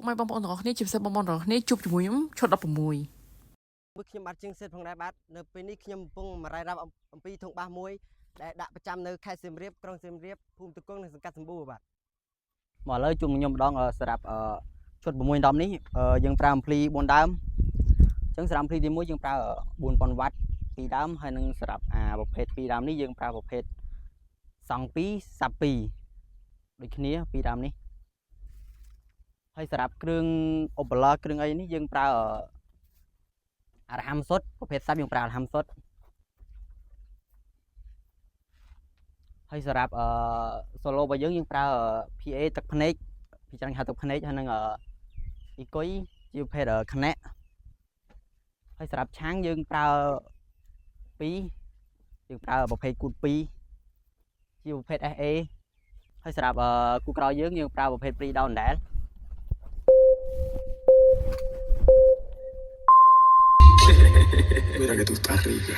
មកបងប្អូនទាំងអស់គ្នាជាពិសេសបងប្អូនទាំងអស់គ្នាជួបជាមួយខ្ញុំឈុត16មួយខ្ញុំបាទជាងសេតផងដែរបាទនៅពេលនេះខ្ញុំកំពុងមករាយរាប់អំពីធុងបាសមួយដែលដាក់ប្រចាំនៅខេត្តសៀមរាបក្រុងសៀមរាបភូមិតកងនិងសង្កាត់សម្បូរបាទមកឥឡូវជុំខ្ញុំម្ដងសម្រាប់ឈុត6ដុំនេះយើងប្រើអំភ្លី4ដើមអញ្ចឹងសម្រាប់អំភ្លីទី1យើងប្រើ4000វ៉ាត់2ដើមហើយនឹងសម្រាប់ប្រភេទ2ដើមនេះយើងប្រើប្រភេទសង់2សាប់2ដូចគ្នា2ដើមនេះហើយសម្រាប់គ្រឿងឧបករណ៍គ្រឿងអីនេះយើងប្រើអារហាំសុទ្ធប្រភេទសាប់យើងប្រើអារហាំសុទ្ធហើយសម្រាប់សូឡូរបស់យើងប្រើ PA ទឹកភ្នែកពីច្រើនហៅទឹកភ្នែកហើយនឹងអ៊ីគុយជាប្រភេទខ្នាក់ហើយសម្រាប់ឆាំងយើងប្រើ2យើងប្រើប្រភេទគូត2ជាប្រភេទ SA ហើយសម្រាប់គូក្រោយយើងប្រើប្រភេទព្រីដោនដែរMira que tú estás rica.